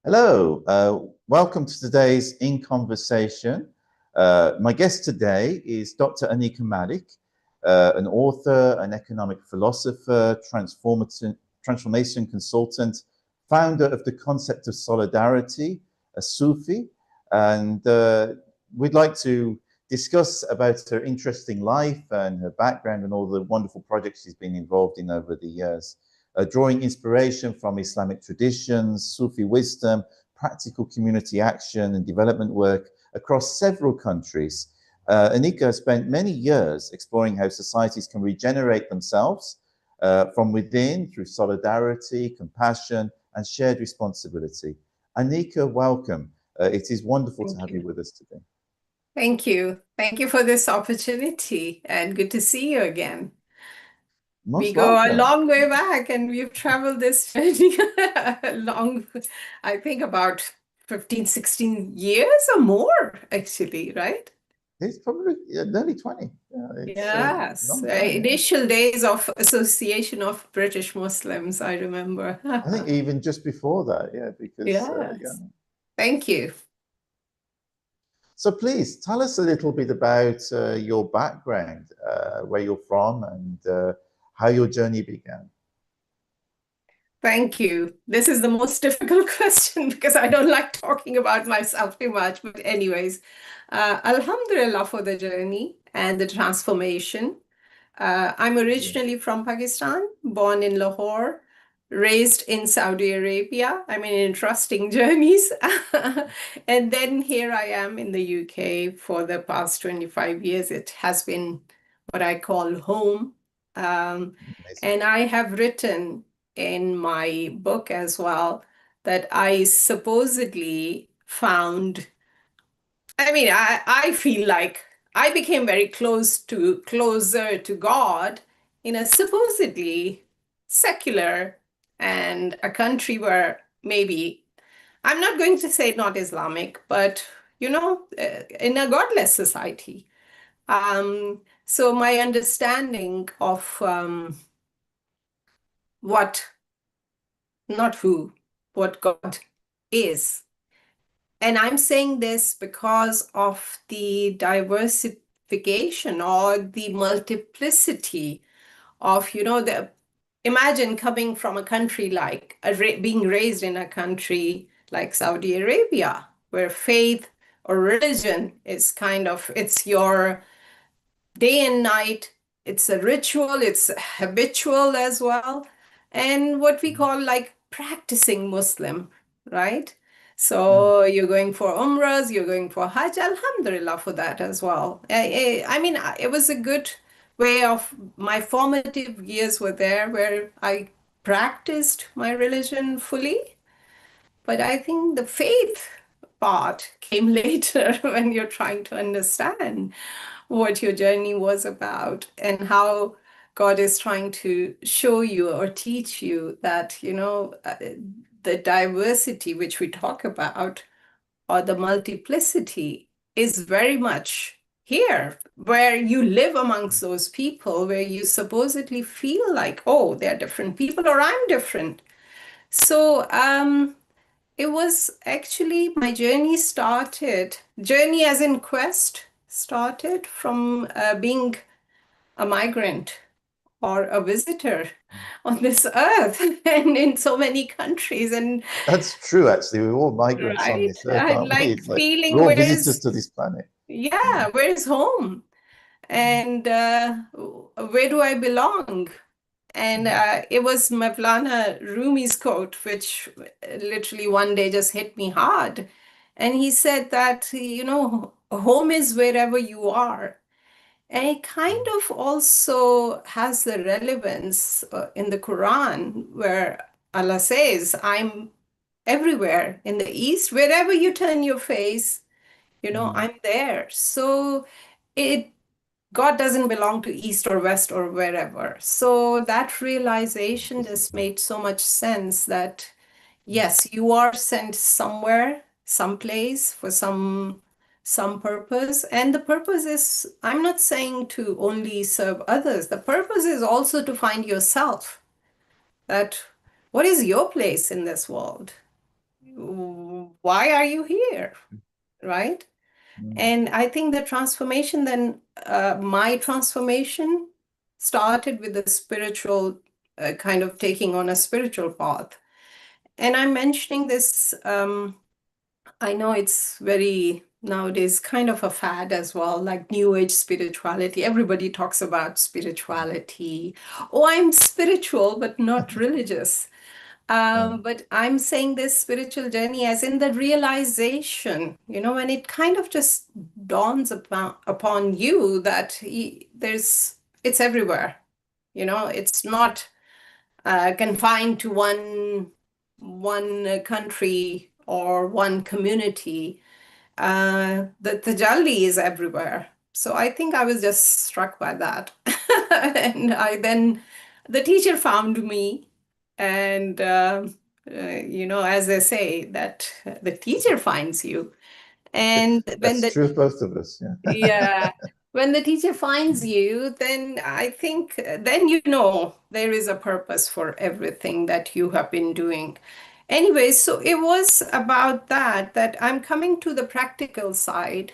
Hello, welcome to today's In Conversation. My guest today is Dr. Aneeqa Malik, an author, an economic philosopher, transformation consultant, founder of the concept of Soulidarity, a Sufi, and we'd like to discuss about her interesting life and her background and all the wonderful projects she's been involved in over the years. Drawing inspiration from Islamic traditions, Sufi wisdom, practical community action and development work across several countries. Aneeqa has spent many years exploring how societies can regenerate themselves from within through solidarity, compassion, and shared responsibility. Aneeqa, welcome. It is wonderful to Thank have you you. with us today. Thank you. Thank you for this opportunity and good to see you again. We Most go a welcome. long way back and we've traveled this journey long, I think about 15, 16 years or more, actually, right? It's probably nearly 20. Yeah, it's a Yes. long time, yeah. Initial days of Association of British Muslims, I remember. I think even just before that, yeah, because, yeah. Yes. Thank you. So please tell us a little bit about your background, where you're from, and how your journey began. Thank you. This is the most difficult question because I don't like talking about myself too much. But anyways, Alhamdulillah for the journey and the transformation. I'm Yeah. originally from Pakistan, born in Lahore, raised in Saudi Arabia. I mean, interesting journeys. And then here I am in the UK for the past 25 years. It has been what I call home. Um, Amazing. and I have written in my book as well that I supposedly found, I feel like I became very closer to God in a supposedly secular and a country where maybe, I'm not going to say not Islamic, but in a godless society. So my understanding of what, not who, what God is. And I'm saying this because of the diversification or the multiplicity of, imagine coming from a country like, being raised in a country like Saudi Arabia, where faith or religion is kind of, it's your day and night. It's a ritual, it's habitual as well. And what we call like practicing Muslim, right? Yeah. So you're going for umrahs, you're going for Hajj, Alhamdulillah for that as well. It was a good way of my formative years were there where I practiced my religion fully. But I think the faith part came later when you're trying to understand what your journey was about and how God is trying to show you or teach you that, the diversity which we talk about or the multiplicity is very much here, where you live amongst those people, where you supposedly feel like, oh, they're different people or I'm different. So, it was actually my journey as in quest started from being a migrant or a visitor on this earth and in so many countries. And That's true, actually. We're all migrants on right, this earth, I aren't we? like It's like we're feeling all visitors to this planet. Yeah. where's home? And where do I belong? And it was Mevlana Rumi's quote, which literally one day just hit me hard. And he said that, home is wherever you are. And it kind of also has the relevance in the Quran, where Allah says, I'm everywhere in the East, wherever you turn your face, Mm. I'm there. So it God doesn't belong to East or West or wherever. So that realization This is just made so much sense that yes, you are sent somewhere, someplace for some purpose. And the purpose is, I'm not saying to only serve others. The purpose is also to find yourself. That what is your place in this world? why are you here? Right? Mm. And I think the transformation then, my transformation started with the spiritual, kind of taking on a spiritual path. And I'm mentioning this, I know it's very nowadays kind of a fad as well, like New Age spirituality. Everybody talks about spirituality. Oh, I'm spiritual, but not religious. Yeah. But I'm saying this spiritual journey as in the realization, when it kind of just dawns upon you that it's everywhere. It's not confined to one country or one community. The tajalli is everywhere. So I think I was just struck by that. And the teacher found me. And, as they say, that the teacher finds you. And when That's the true of both of us. Yeah. yeah, when the teacher finds you, then I think then there is a purpose for everything that you have been doing. Anyway, so it was about that I'm coming to the practical side,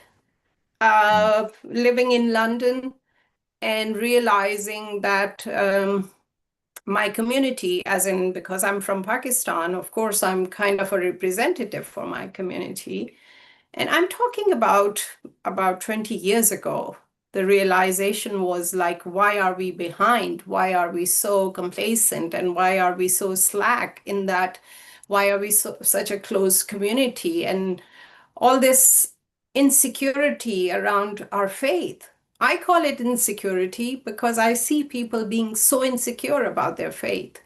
living in London and realizing that my community, as in because I'm from Pakistan, of course, I'm kind of a representative for my community. And I'm talking about 20 years ago. The realization was like, why are we behind? Why are we so complacent? And why are we so slack in that? Why are we such a close community? And all this insecurity around our faith. I call it insecurity because I see people being so insecure about their faith.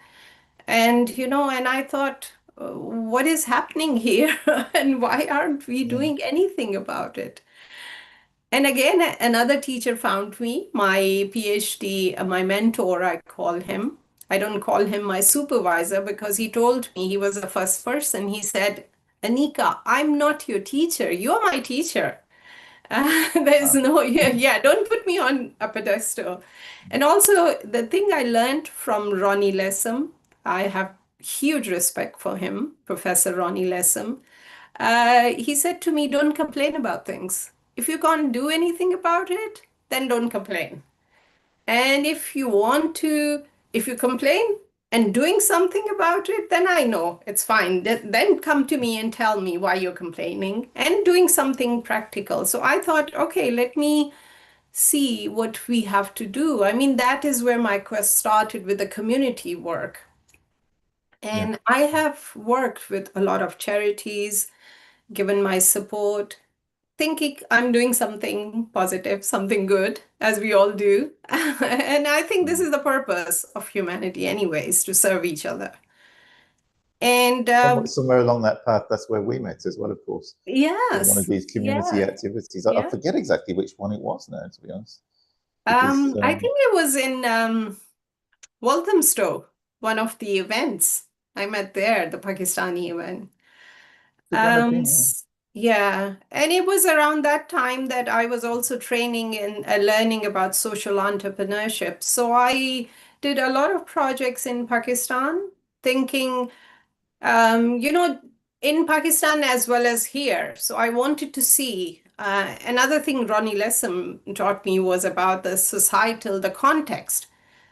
And I thought, what is happening here? And why aren't we Yeah. doing anything about it? And again, another teacher found me, my PhD, my mentor, I call him. I don't call him my supervisor because he told me, he was the first person. He said, Aneeqa, I'm not your teacher. You're my teacher. There's Wow. no, yeah, don't put me on a pedestal. And also, the thing I learned from Ronnie Lessem, I have huge respect for him, Professor Ronnie Lessem. He said to me, don't complain about things. If you can't do anything about it, then don't complain. And if you complain and doing something about it, then I know it's fine. Then come to me and tell me why you're complaining and doing something practical. So I thought, okay, let me see what we have to do. I mean, that is where my quest started with the community work. Yeah. And I have worked with a lot of charities, given my support, thinking I'm doing something positive, something good, as we all do. And I think this Mm. is the purpose of humanity, anyways, to serve each other. And Somewhere along that path, that's where we met as well, of course, in one of yes, these community yeah, activities. I yeah. forget exactly which one it was now, to be honest, because I think it was in Walthamstow, one of the events. I met there, the Pakistani event. could well have Um, been, yeah. s- yeah, and it was around that time that I was also training in learning about social entrepreneurship. So I did a lot of projects in Pakistan, thinking, in Pakistan as well as here. So I wanted to see. Another thing Ronnie Lessem taught me was about the context,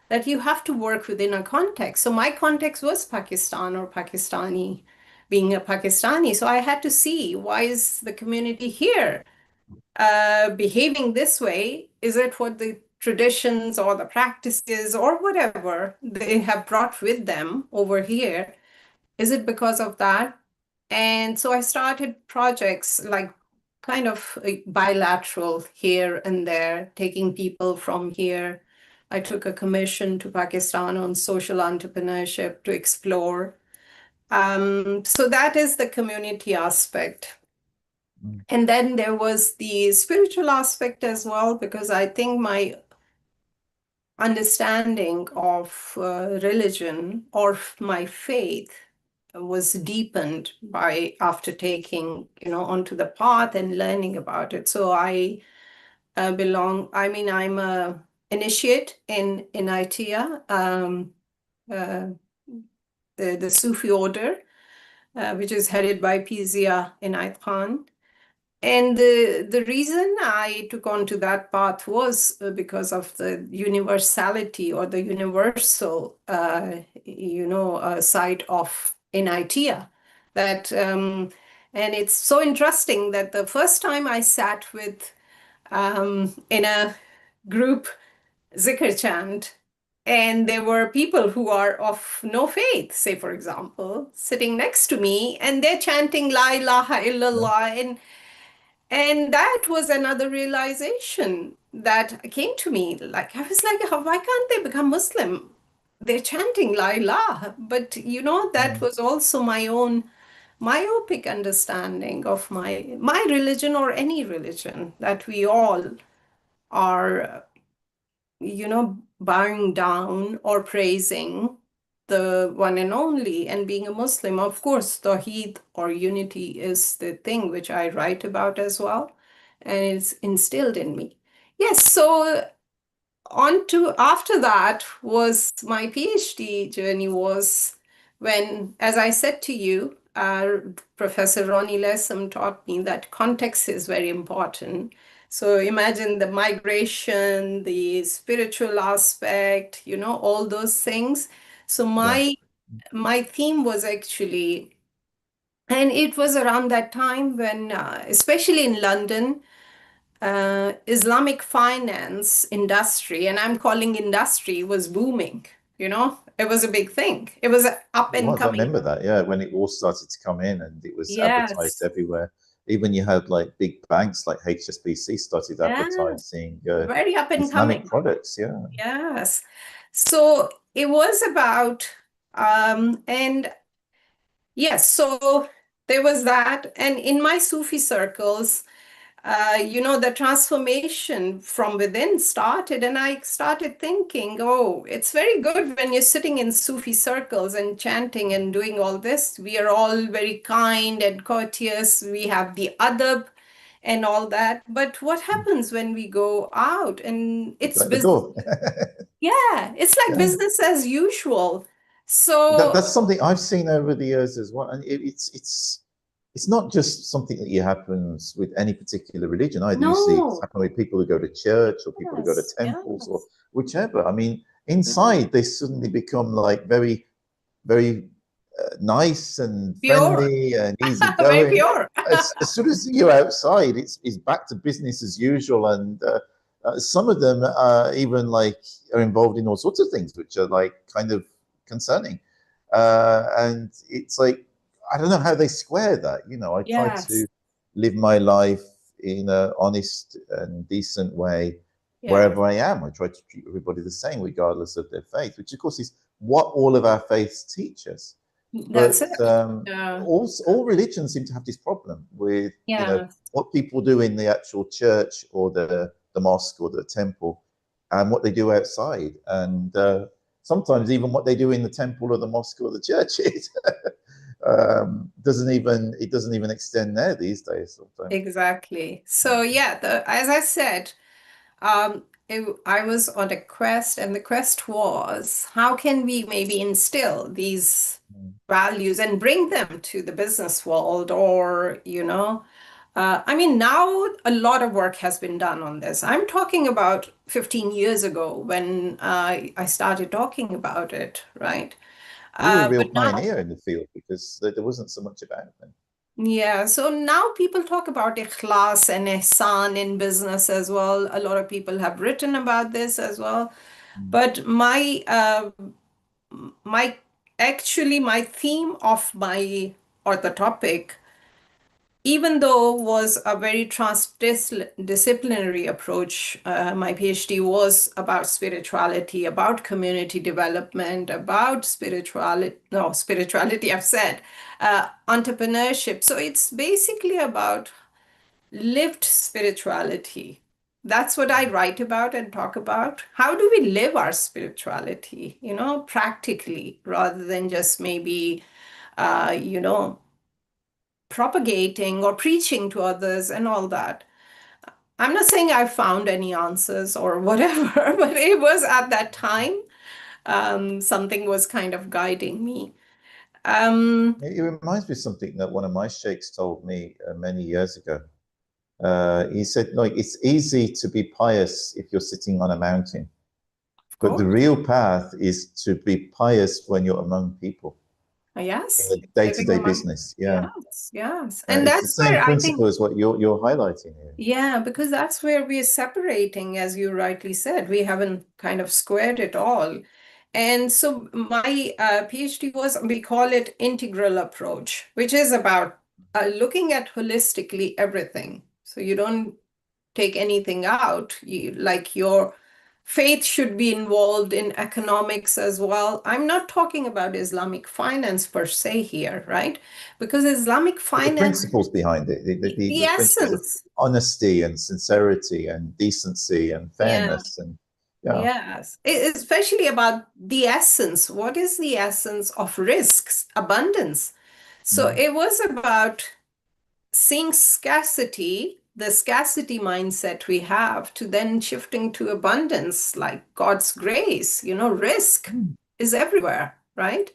that you have to work within a context. So my context was Pakistan or Pakistani, being a Pakistani. So I had to see, why is the community here behaving this way? Is it what the traditions or the practices or whatever they have brought with them over here? Is it because of that? And so I started projects like kind of bilateral here and there, taking people from here. I took a commission to Pakistan on social entrepreneurship to explore. So that is the community aspect. Mm. And then there was the spiritual aspect as well, because I think my understanding of religion or my faith was deepened by after taking onto the path and learning about it. So I I'm a initiate in ITIA, uh, the Sufi order. which is headed by Pizia Inayat Khan. And the reason I took on to that path was because of the universality or the universal, side of Inayatiyya. That and it's so interesting that the first time I sat with in a group zikr chant, and there were people who are of no faith, say for example, sitting next to me, and they're chanting La ilaha Yeah. illallah, and that was another realization that came to me. Like, I was like, why can't they become Muslim? They're chanting La ilaha. But, that Mm. was also my own myopic understanding of my religion or any religion, that we all are, bowing down or praising the one and only. And being a Muslim, of course, Tawheed or unity is the thing which I write about as well. And it's instilled in me. Yes, so on to after that was my PhD journey was when, as I said to you, Professor Ronnie Lessam taught me that context is very important. So imagine the migration, the spiritual aspect, all those things. So Yeah. my theme was actually, and it was around that time when, especially in London, Islamic finance industry, and I'm calling industry, was booming. It was a big thing. It was up It and was. I coming. remember that. Yeah, when it all started to come in and it was advertised Yes, everywhere. Even you had like big banks like HSBC started yes, advertising very up and Islamic coming. products. Yeah. Yes. So it was about, and yes, so there was that. And in my Sufi circles, the transformation from within started, and I started thinking, oh, it's very good when you're sitting in Sufi circles and chanting and doing all this. We are all very kind and courteous. We have the adab and all that. But what happens when we go out and it's At the business? door. Yeah, it's like Yeah. business as usual. That, So, that's something I've seen over the years as well, and it's not just something that happens with any particular religion either. You see it no, happen with people who go to church or people who go to yes, temples or yes, whichever. I mean, yes. inside they suddenly become like very, very nice and Pure, friendly and very easygoing. pure. As soon as you're outside, it's back to business as usual, and some of them even like are involved in all sorts of things which are like kind of concerning. And it's like I don't know how they square that. I try Yes, to live my life in an honest and decent way yeah. wherever I am. I try to treat everybody the same, regardless of their faith, which of course is what all of our faiths teach us. That's But it. Yeah. all religions seem to have this problem with Yeah. what people do in the actual church or the mosque or the temple, and what they do outside, and sometimes even what they do in the temple or the mosque or the churches doesn't even extend there these days. Sometimes. Exactly. So yeah, as I said, I was on a quest, and the quest was how can we maybe instill these Mm. values and bring them to the business world, or I mean, now a lot of work has been done on this. I'm talking about 15 years ago when I started talking about it, right? You were a real But now pioneer in the field because there wasn't so much about them. Yeah, so now people talk about ikhlas and ihsan in business as well. A lot of people have written about this as well. Mm. But my actually my theme of my or the topic, even though was a very transdisciplinary approach, my PhD was about spirituality, about community development, about spirituality, I've said, entrepreneurship. So it's basically about lived spirituality. That's what I write about and talk about. How do we live our spirituality, practically, rather than just maybe, uh, you know, propagating or preaching to others and all that. I'm not saying I found any answers or whatever, but it was at that time something was kind of guiding me. It reminds me of something that one of my sheikhs told me many years ago. He said, like, it's easy to be pious if you're sitting on a mountain, Of but the course. real path is to be pious when you're among people in Yes, the living day-to-day among, business. Yeah, yes, yes. And it's the that's same where I principle think, as what you're highlighting here. yeah, because that's where we're separating, as you rightly said. We haven't kind of squared it all. And so my PhD was, we call it integral approach, which is about looking at holistically everything. So you don't take anything out. Like your faith should be involved in economics as well. I'm not talking about Islamic finance per se here, right? Because Islamic But the finance, principles behind it, the the principles of essence, honesty and sincerity and decency and yeah, fairness and yeah. yes, especially about the essence. What is the essence of risks, abundance? So Mm. it was about seeing scarcity, the scarcity mindset we have, to then shifting to abundance, like God's grace, risk Mm. is everywhere, right?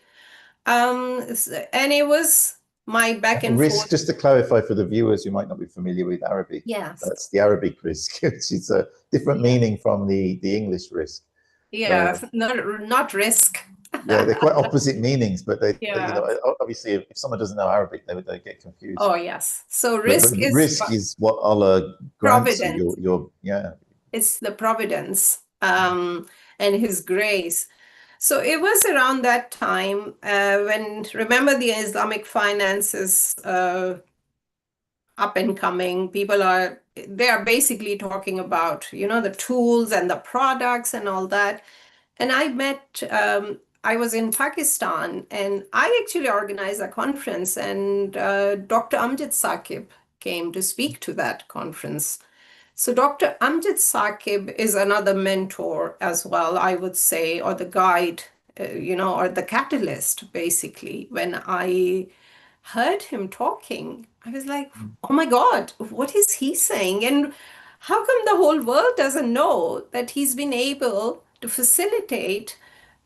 And it was my back and Risk, forth. just to clarify for the viewers who might not be familiar with Arabic, Yes. that's the Arabic risk, which is a different Yeah. meaning from the English risk. Uh, Yeah. Not risk. yeah, they're quite opposite meanings, but you Yeah. know, obviously, if someone doesn't know Arabic, they get confused. Oh, yes. So But risk is risk is what Allah grants you. providence. Yeah. It's the providence and His grace. So it was around that time when, remember, the Islamic finance is up and coming. They are basically talking about, the tools and the products and all that. And I was in Pakistan and I actually organized a conference, and Dr. Amjad Saqib came to speak to that conference. So Dr. Amjad Saqib is another mentor as well, I would say, or the guide, or the catalyst, basically. When I heard him talking, I was like, oh my God, what is he saying? And how come the whole world doesn't know that he's been able to facilitate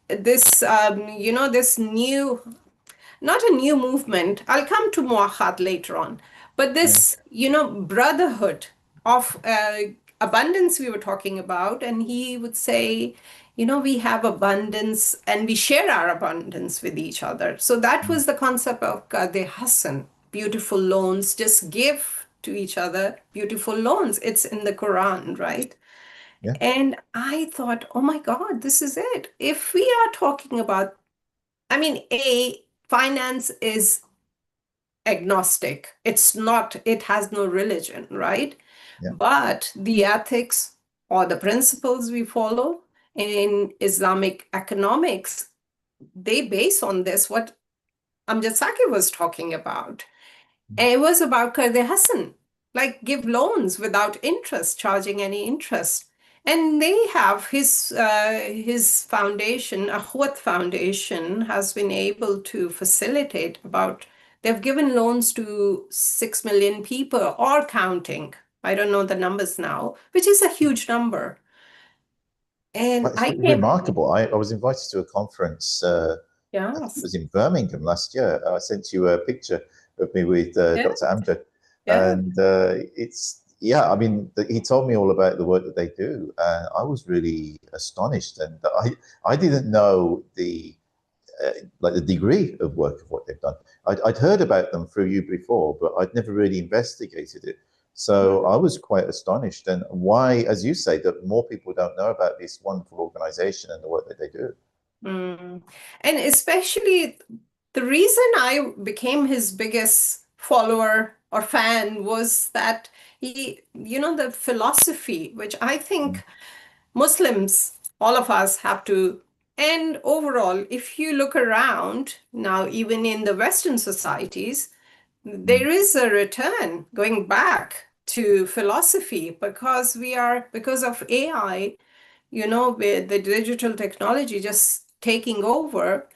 this, this new, not a new movement. I'll come to Muakkad later on. But Yeah. this, brotherhood of abundance we were talking about, and he would say, we have abundance and we share our abundance with each other. So that was the concept of Qard Hassan, beautiful loans, just give to each other beautiful loans. It's in the Quran, right? Yeah. And I thought, oh my God, this is it. If we are talking about, I mean, finance is agnostic. It has no religion, right? Yeah. But the ethics or the principles we follow in Islamic economics, they base on this, what Amjad Saqi was talking about. And it was about Qard Hassan, like give loans without interest, charging any interest. And they have his foundation, Akhwat Foundation, has been able to facilitate about, they've given loans to 6 million people or counting. I don't know the numbers now, which is a huge number. And Well, it's I came, remarkable. I was invited to a conference. I think it yes, was in Birmingham last year. I sent you a picture of me with yeah, Dr. Amjad, yeah. and it's yeah. I mean, he told me all about the work that they do, and I was really astonished. And I didn't know like the degree of work of what they've done. I'd heard about them through you before, but I'd never really investigated it. So I was quite astonished, and why, as you say, that more people don't know about this wonderful organization and the work that they do. Mm. And especially the reason I became his biggest follower or fan was that the philosophy, which I Mm, think Muslims, all of us have to, and overall, if you look around now, even in the Western societies, mm, there is a return going back to philosophy because of AI, with the digital technology just taking over,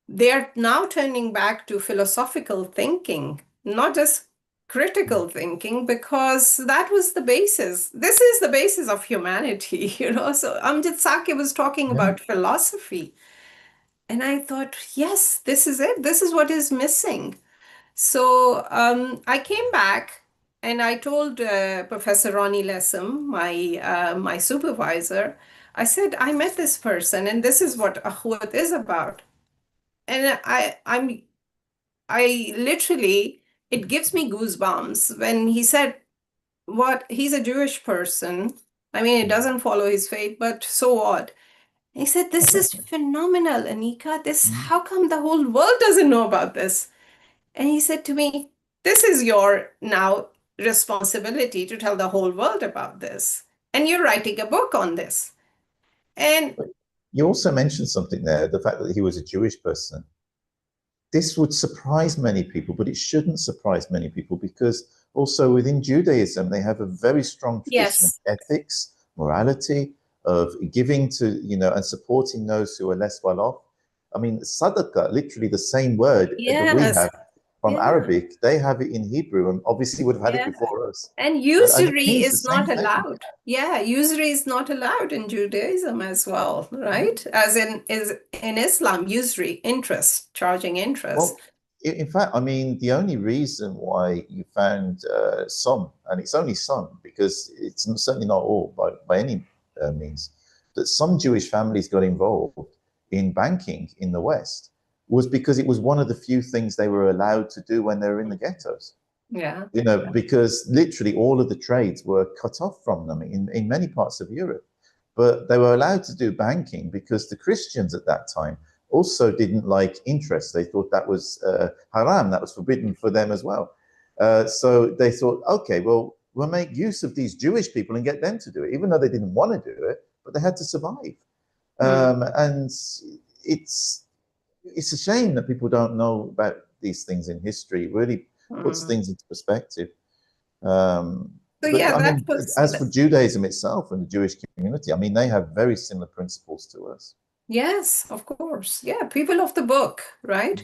they're now turning back to philosophical thinking, not just mm. critical thinking, because that was the basis. This is the basis of humanity, So Amjad Saqi was talking Yeah. about philosophy. And I thought, yes, this is it. This is what is missing. So I came back and I told Professor Ronnie Lessem, my supervisor, I said, I met this person and this is what Akhwat is about. And I literally, it gives me goosebumps when he said, what, he's a Jewish person. I mean, it doesn't follow his faith, but so what? He said, this is phenomenal, Aneeqa. This, how come the whole world doesn't know about this? And he said to me, this is your now responsibility to tell the whole world about this. And you're writing a book on this. And You also mentioned something there, the fact that he was a Jewish person. This would surprise many people, but it shouldn't surprise many people because also within Judaism, they have a very strong tradition of yes, ethics, morality, of giving to, and supporting those who are less well off. I mean, sadaqah, literally the same word that we yes, have from yeah, Arabic, they have it in Hebrew and obviously would have had it yeah. before us. And And it usury means the is same not thing. allowed. Yeah, usury is not allowed in Judaism as well, right? As in is in Islam, usury, interest, charging interest. Well, in fact, I mean, the only reason why you found some, and it's only some, because it's certainly not all by any means, that some Jewish families got involved in banking in the West was because it was one of the few things they were allowed to do when they were in the ghettos. Yeah. Because literally all of the trades were cut off from them in many parts of Europe. But they were allowed to do banking because the Christians at that time also didn't like interest. They thought that was haram, that was forbidden for them as well. So they thought, okay, well, we'll make use of these Jewish people and get them to do it, even though they didn't want to do it, but they had to survive. Hmm. And it's a shame that people don't know about these things in history. It really puts Hmm. things into perspective. Um, So but yeah, I that mean, was as for Judaism itself and the Jewish community, I mean, they have very similar principles to us. yes, of course. Yeah, people of the book, right?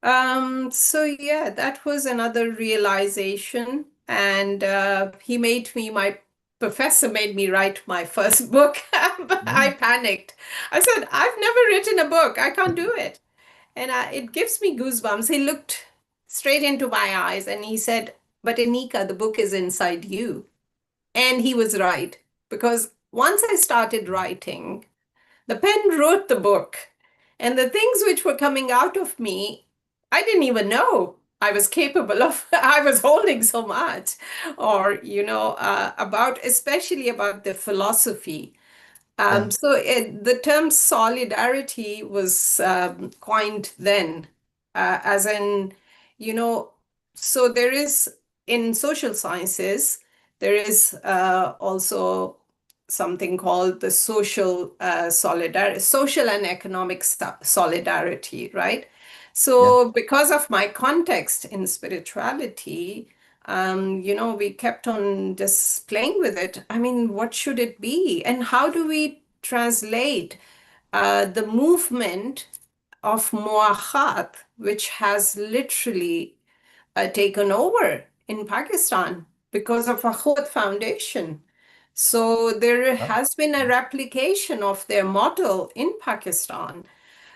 Mhm. So yeah, that was another realization. And my professor made me write my first book. But I Mm. panicked. I said, I've never written a book. I can't do it. And it gives me goosebumps. He looked straight into my eyes and he said, but Aneeqa, the book is inside you. And he was right. Because once I started writing, the pen wrote the book. And the things which were coming out of me, I didn't even know I was capable of. I was holding so much. Or, especially about the philosophy. Yeah, The term solidarity was coined then, as in, you know, so there is in social sciences, there is also something called the social and economic solidarity, right? yeah. So because of my context in spirituality, we kept on just playing with it. I mean, what should it be? And how do we translate the movement of Muakhat, which has literally taken over in Pakistan because of Akhwat Foundation? So there Oh, has been a replication of their model in Pakistan.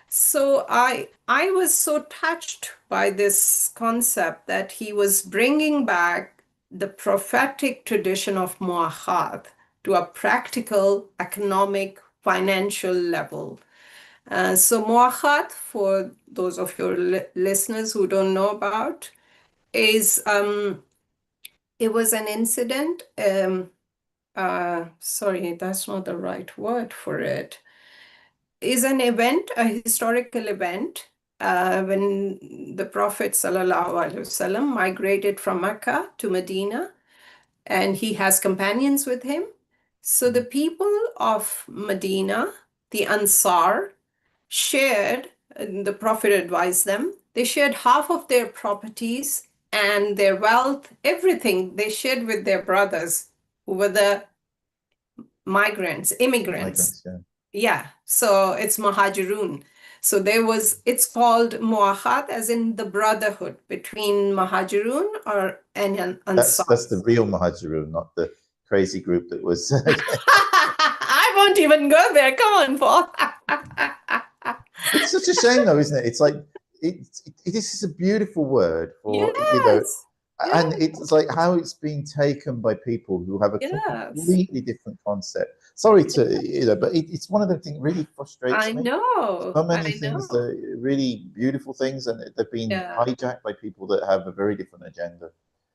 So I was so touched by this concept that he was bringing back the prophetic tradition of Mu'akhad to a practical economic financial level. So Mu'akhad, for those of your listeners who don't know about, is it was an incident. Sorry, that's not the right word for it. Is an event, a historical event, when the Prophet ﷺ migrated from Mecca to Medina, and he has companions with him. So the people of Medina, the Ansar, shared, the Prophet advised them, they shared half of their properties and their wealth, everything they shared with their brothers who were the migrants, immigrants. migrants, yeah. Yeah, so it's Muhajirun. So it's called Muakhad, as in the brotherhood between Muhajirun or and an Ansar. That's the real Muhajirun, not the crazy group that was. I won't even go there. Come on, Paul. It's such a shame, though, isn't it? It's like this is a beautiful word for, you know, Yes, and yes, it's like how it's being taken by people who have a yes. completely different concept. Sorry to, you know, but it's one of the things really frustrates I me. know, So many I things know. that are really beautiful things, and they've been Yeah, hijacked by people that have a very different agenda.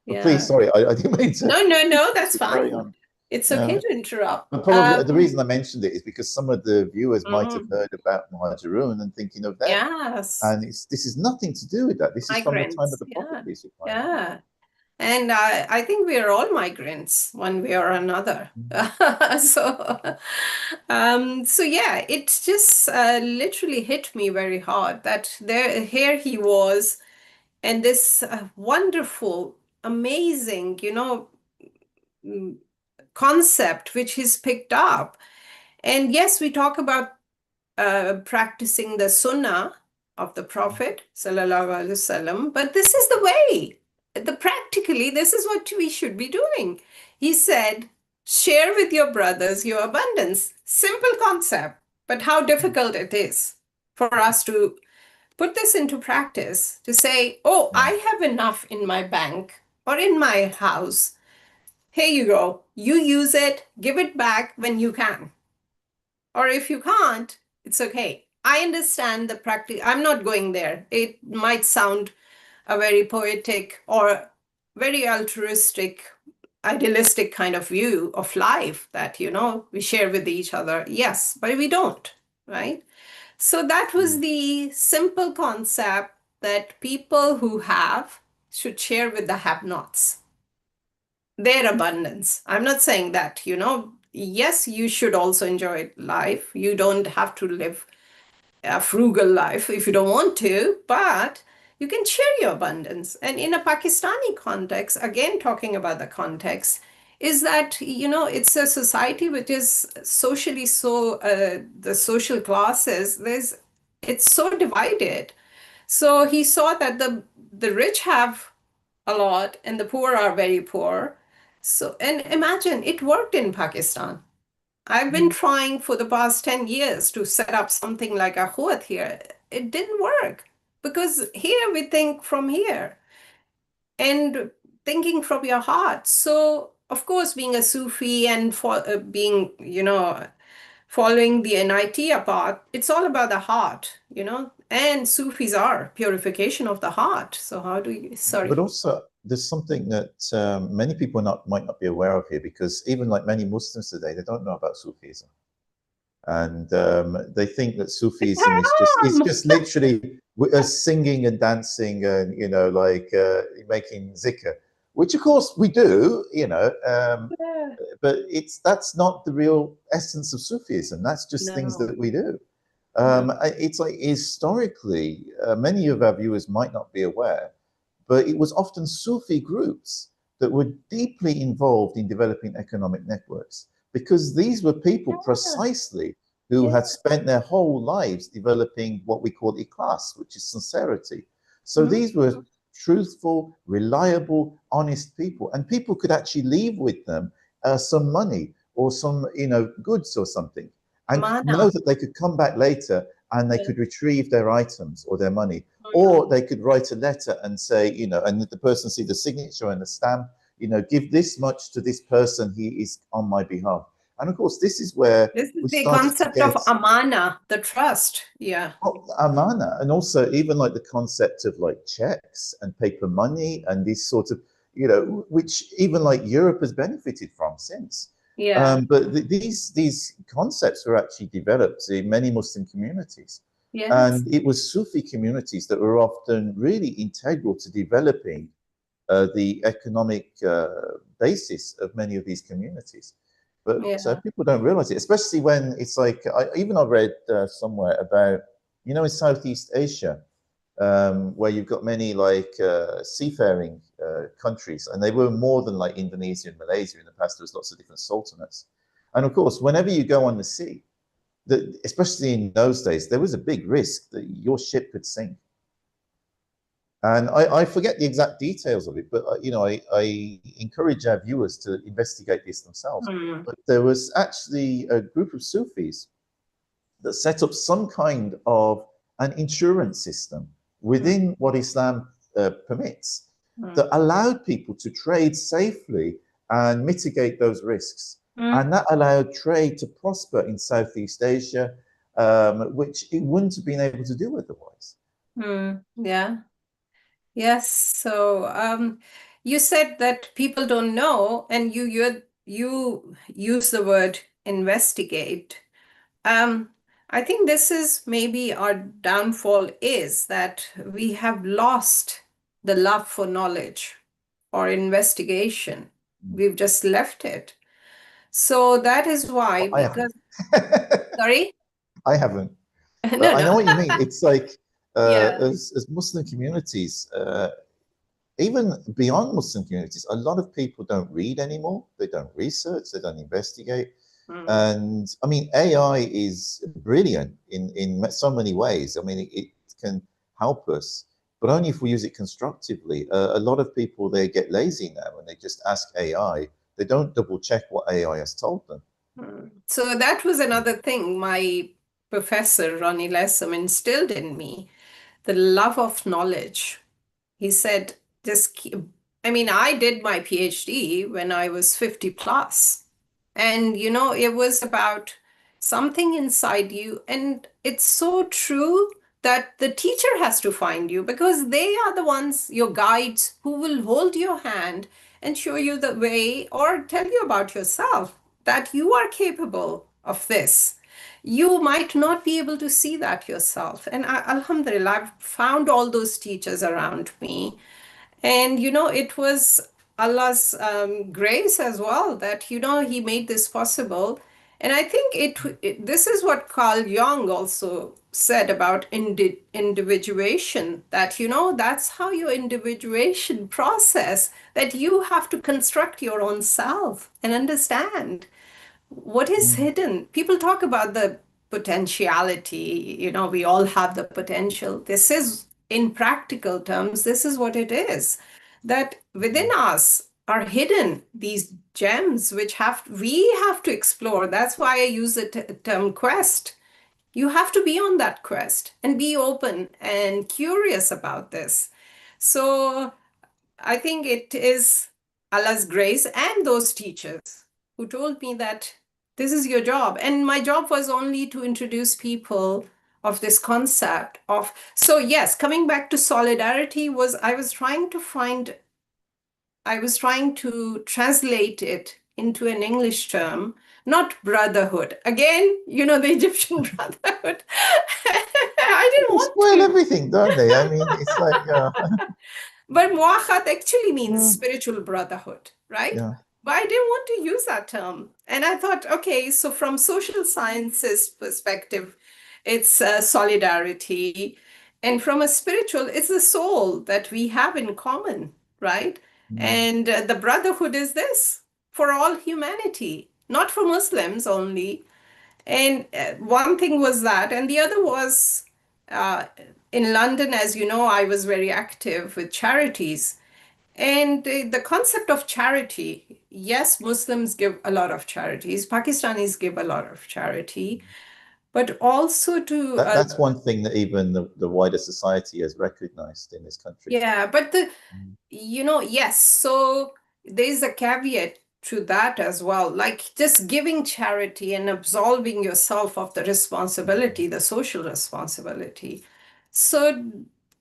But please, yeah. sorry, I didn't mean No, no, no, that's to carry fine. on. It's Yeah. okay to interrupt. But probably the reason I mentioned it is because some of the viewers might have Mm, heard about Muhajirun and thinking of them. yes, And this is nothing to do with that. This is from the time of migrants. the Prophet, Yeah, peace be upon him. yeah. And I think we are all migrants one way or another. So, so yeah, it just literally hit me very hard that here he was, and this wonderful, amazing, mm, concept which he's picked up. And yes, we talk about practicing the sunnah of the Prophet sallallahu alaihi wasallam, but this is the way. Practically, this is what we should be doing. He said, "Share with your brothers your abundance." Simple concept, but how difficult it is for us to put this into practice. To say, "Oh, Yeah. I have enough in my bank or in my house. Here you go. You use it. Give it back when you can." Or if you can't, it's okay. I understand the practice. I'm not going there. It might sound a very poetic or very altruistic, idealistic kind of view of life that, we share with each other. Yes, but we don't, right? So that was the simple concept that people who have should share with the have-nots, their abundance. I'm not saying that, yes, you should also enjoy life. You don't have to live a frugal life if you don't want to, but you can share your abundance. And in a Pakistani context, again, talking about the context, is that, it's a society which is socially so, the social classes, it's so divided. So he saw that the rich have a lot and the poor are very poor. So, and imagine it worked in Pakistan. I've been trying for the past 10 years to set up something like a Huat here. It didn't work because here we think from here and thinking from your heart. So, of course, being a Sufi and being, following the NIT path, it's all about the heart, and Sufis are purification of the heart. So, how do you, But sorry. also, there's something that many people might not be aware of here, because even like many Muslims today, they don't know about Sufism, and they think that It's Sufism is haram. just literally singing and dancing and like making zikr, which of course we do, Yeah. but that's not the real essence of Sufism. That's just things No, that we do. no. It's like historically, many of our viewers might not be aware, but it was often Sufi groups that were deeply involved in developing economic networks, because these were people Yeah, precisely who yeah. had spent their whole lives developing what we call ikhlas, which is sincerity. So Mhm. these were truthful, reliable, honest people, and people could actually leave with them some money or some, goods or something, and know Mana. that they could come back later and they Yeah. could retrieve their items or their money, Mhm. or they could write a letter and say, and the person see the signature and the stamp, give this much to this person, he is on my behalf. And of course, this is where This is we the started to concept of get amana, the trust. Yeah. amana, and also even like the concept of like checks and paper money and these sort of, which even like Europe has benefited from since. Yeah. But these concepts were actually developed in many Muslim communities, Yes. and it was Sufi communities that were often really integral to developing the economic basis of many of these communities. But Yeah. people don't realize it, especially when it's like, I read somewhere about, in Southeast Asia, where you've got many like seafaring countries, and they were more than like Indonesia and Malaysia. In the past, there was lots of different sultanates. And of course, whenever you go on the sea, especially in those days, there was a big risk that your ship could sink. And I forget the exact details of it, but I encourage our viewers to investigate this themselves. Mm. But there was actually a group of Sufis that set up some kind of an insurance system within what Islam permits that Mm. allowed people to trade safely and mitigate those risks. Mm. And that allowed trade to prosper in Southeast Asia, which it wouldn't have been able to do otherwise. Mm. Yeah. Yes. So you said that people don't know, and you use the word investigate. Um, I think this is maybe our downfall is that we have lost the love for knowledge or investigation. We've just left it. So that is why, Well, I haven't. because, sorry? I haven't. No, But I no. know what you mean. It's like Yeah. as Muslim communities, even beyond Muslim communities, a lot of people don't read anymore. They don't research. They don't investigate. Mm. And I mean, AI is brilliant in so many ways. I mean, it can help us, but only if we use it constructively. A lot of people, they get lazy now and they just ask AI. They don't double check what AI has told them. Mm. So that was another thing my professor, Ronnie Lessam, instilled in me, the love of knowledge. He said, just keep, I mean, I did my PhD when I was 50 plus. And, it was about something inside you. And it's so true that the teacher has to find you because they are the ones, your guides, who will hold your hand and show you the way or tell you about yourself that you are capable of this. You might not be able to see that yourself. And Alhamdulillah, I've found all those teachers around me. And, it was Allah's grace as well that, He made this possible. And I think this is what Carl Jung also said about individuation, that, that's how your individuation process, that you have to construct your own self and understand what is Mm. hidden. People talk about the potentiality, we all have the potential. This is, in practical terms, this is what it is. That within us are hidden these gems which we have to explore. That's why I use the term quest. You have to be on that quest and be open and curious about this. So I think it is Allah's grace and those teachers who told me that this is your job. And my job was only to introduce people of this concept of, so yes, coming back to solidarity was, I was trying to translate it into an English term, not brotherhood. Again, the Egyptian brotherhood. I didn't They want spoil to. everything, don't they? I mean, it's like, But muakhat actually means yeah, spiritual brotherhood, right? yeah. But I didn't want to use that term. And I thought, okay, so from social sciences perspective, it's solidarity. And from a spiritual, it's the soul that we have in common, right? Mm. And the brotherhood is this for all humanity, not for Muslims only. And one thing was that, and the other was uh, in London, as you know, I was very active with charities. And the concept of charity, yes, Muslims give a lot of charities, Pakistanis give a lot of charity, but also to, That's one thing that even the wider society has recognized in this country. yeah, but Mm. yes, so there's a caveat to that as well. Like just giving charity and absolving yourself of the responsibility, the social responsibility. So,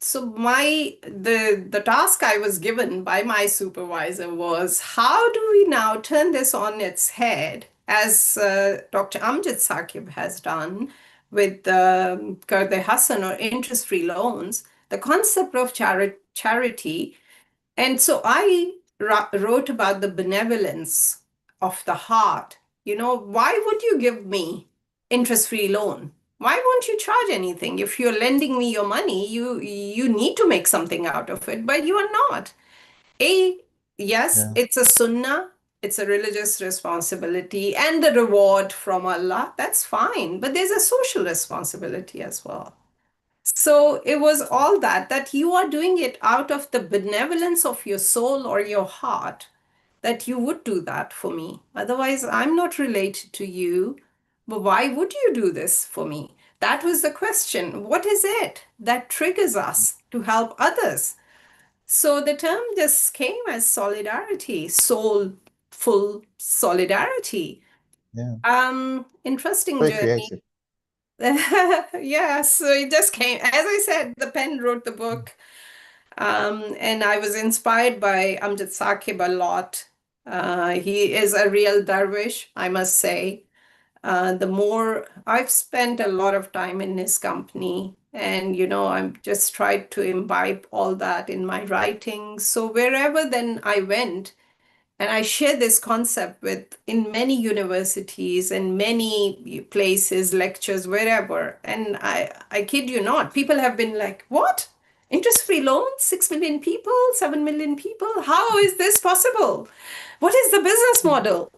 so the task I was given by my supervisor was how do we now turn this on its head, as Dr. Amjad Saqib has done with Qard Hassan or interest-free loans, the concept of charity. And so I wrote about the benevolence of the heart. Why would you give me interest-free loan? Why won't you charge anything? If you're lending me your money, you need to make something out of it, but you are not. A, yes, Yeah. it's a sunnah, it's a religious responsibility and the reward from Allah. That's fine, but there's a social responsibility as well. So it was all that you are doing it out of the benevolence of your soul or your heart, that you would do that for me. Otherwise, I'm not related to you. But why would you do this for me? that was the question. What is it that triggers us to help others? So the term just came as solidarity, soulful solidarity. Yeah, Interesting very journey. creative. Yeah, so it just came. As I said, the pen wrote the book. And I was inspired by Amjad Saqib a lot. He is a real dervish, I must say. The more I've spent a lot of time in his company, and I'm just tried to imbibe all that in my writing. So wherever then I went, and I share this concept with in many universities and many places, lectures, wherever. And I kid you not, people have been like, what? Interest-free loans, 6 million people, 7 million people? How is this possible? What is the business model?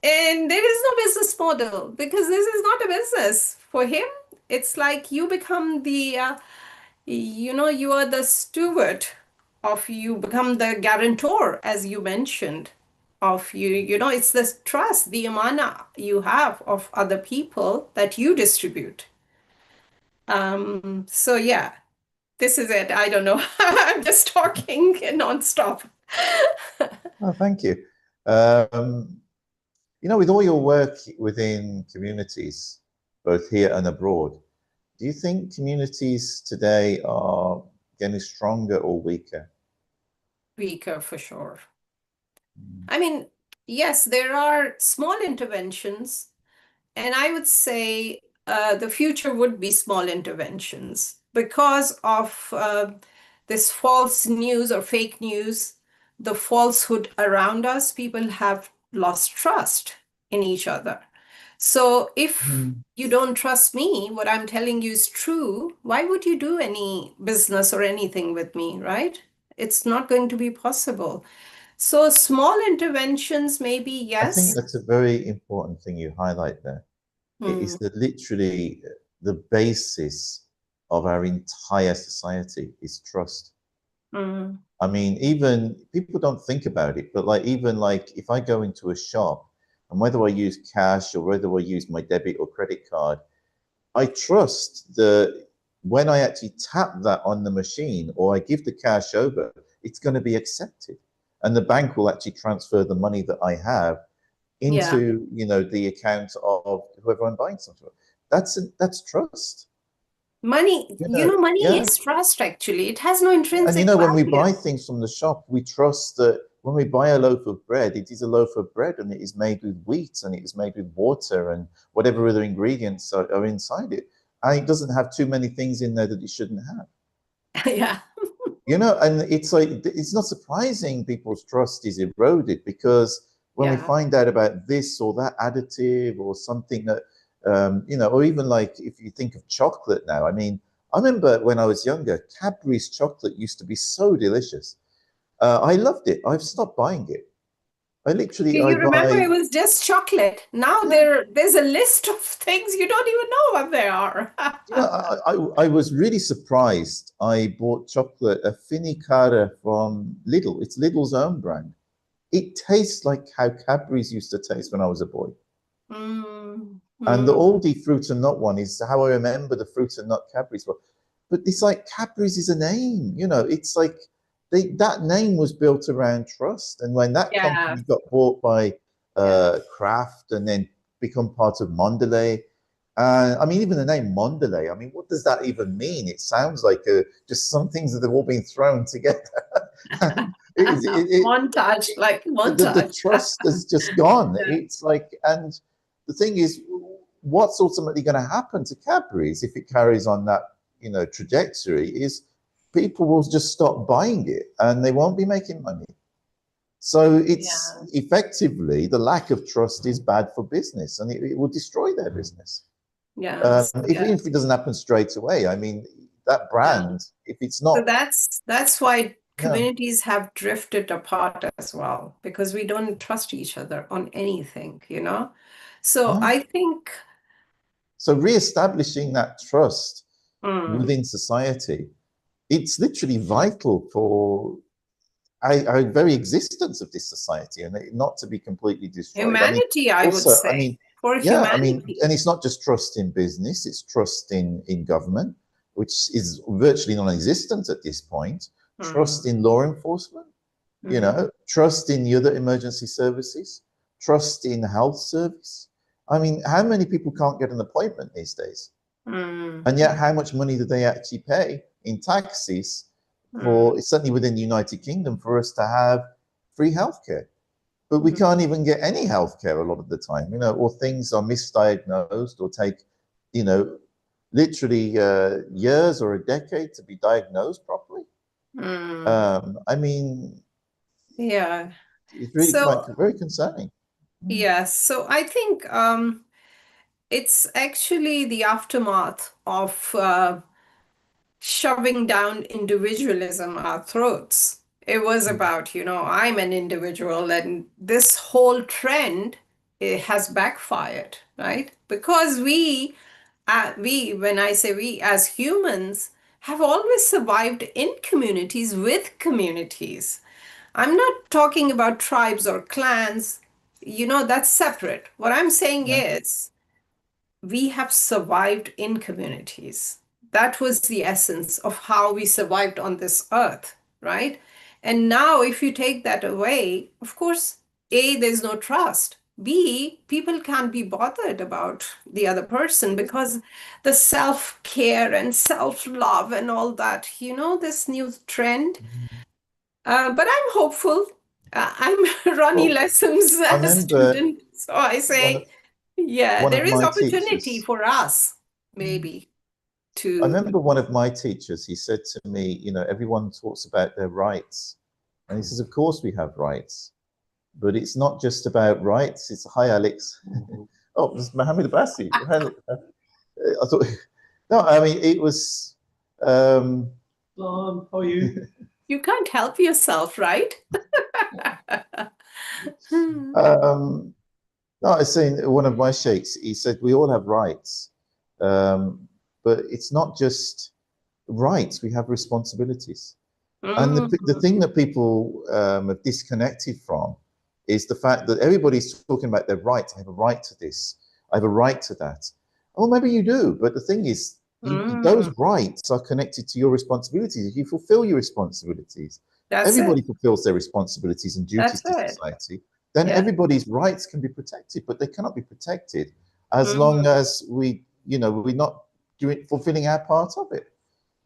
And there is no business model because this is not a business. For him, it's like you become you are the steward of, you become the guarantor, as you mentioned, of it's the trust, the amana you have of other people that you distribute. So yeah, this is it. I don't know. I'm just talking nonstop. Oh, thank you. With all your work within communities, both here and abroad, do you think communities today are getting stronger or weaker? Weaker for sure. I mean, yes, there are small interventions, and I would say the future would be small interventions because of this false news or fake news, the falsehood around us. People have lost trust in each other. So if you don't trust me, what I'm telling you is true, why would you do any business or anything with me, right? It's not going to be possible. So small interventions, maybe, I think yes. that's a very important thing you highlight there. It is literally the basis of our entire society is trust. Mm. I mean, even people don't think about it, but even if I go into a shop and whether I use cash or whether I use my debit or credit card, I trust that when I actually tap that on the machine or I give the cash over, it's going to be accepted. And the bank will actually transfer the money that I have Yeah. into, the account of whoever I'm buying something from. That's trust. Money, money Yeah. is trust actually. It has no And intrinsic when we value. buy things from the shop, we trust that when we buy a loaf of bread, it is a loaf of bread and it is made with wheat and it is made with water and whatever other ingredients are inside it. And it doesn't have too many things in there that it shouldn't have. Yeah. And it's not surprising people's trust is eroded because when we Yeah. find out about this or that additive or something that, or even if you think of chocolate now, I mean, I remember when I was younger, Cadbury's chocolate used to be so delicious. I loved it. I've stopped buying it. I You remember buy, it was just chocolate. Now yeah. there's a list of things you don't even know what they are. I was really surprised. I bought chocolate, a Finicara from Lidl. It's Lidl's own brand. It tastes like how Cadbury's used to taste when I was a boy. Mm, And the mm. oldie fruit and nut one is how I remember the fruit and nut Cadbury's. But it's like Cadbury's is a name, it's like that name was built around trust. And when that Yeah. company got bought by Yeah. Kraft and then become part of Mondelez, I mean, even the name Mondelez, I mean, what does that even mean? It sounds like just some things that have all been thrown together. Montage, like The montage. trust has just gone. Yeah. It's like, and the thing is, what's ultimately going to happen to Cadbury's if it carries on that, trajectory is people will just stop buying it and they won't be making money. So it's Yeah. effectively the lack of trust is bad for business and it will destroy their business. Yes. Even if it doesn't happen straight away, I mean, that Yeah. brand, if it's So not, that's why yeah, communities have drifted apart as well, because we don't trust each other on anything. So yeah. I think, So re-establishing that trust mm, within society, it's literally vital for our very existence of this society and it not to be completely destroyed. I mean, humanity, I would also, I mean, say. for Yeah, I mean, humanity. and it's not just trust in business, it's trust in government, which is virtually non-existent at this point. Trust Mm, in law enforcement, mm, trust in the other emergency services, trust in health service. I mean, how many people can't get an appointment these days? mm, And yet, how much money do they actually pay in taxes mm, for, certainly within the United Kingdom, for us to have free healthcare? But we mm. can't even get any healthcare a lot of the time, or things are misdiagnosed or take, you know, literally years or a decade to be diagnosed properly. Mm. I mean, Yeah. it's really quite So, very concerning. yes. So I think it's actually the aftermath of shoving down individualism our throats. It was about, I'm an individual, and this whole trend, it has backfired, right? Because when I say we as humans, have always survived in communities with communities. I'm not talking about tribes or clans, that's separate. What I'm saying Yeah. is, we have survived in communities. That was the essence of how we survived on this earth, right? And now, if you take that away, of course, A, there's no trust. B, people can't be bothered about the other person because the self care and self love and all that, this new trend. But I'm hopeful. I'm Ronnie Well, Lessons I a remember student. So I one of say, yeah, one there of is my opportunity teachers. for us, maybe, I to. remember one of my teachers. He said to me, everyone talks about their rights, and he says, "Of course we have rights, but it's not just about rights. It's hi, Alex. Oh, this is Mohammed Abbasi. I thought, no, I mean it was. How are you? You can't help yourself, right? Hmm. um, no, I was saying one of my sheikhs. He said we all have rights, but it's not just rights. We have responsibilities. And the Mm, thing that people have disconnected from is the fact that everybody's talking about their rights. I have a right to this. I have a right to that. Oh, maybe you do. But the thing is, those mm. rights are connected to your responsibilities. If you fulfill your responsibilities, That's everybody it. fulfills their responsibilities and duties That's to it. society, then Yeah. everybody's rights can be protected, but they cannot be protected as long Mm. as we're not doing fulfilling our part of it.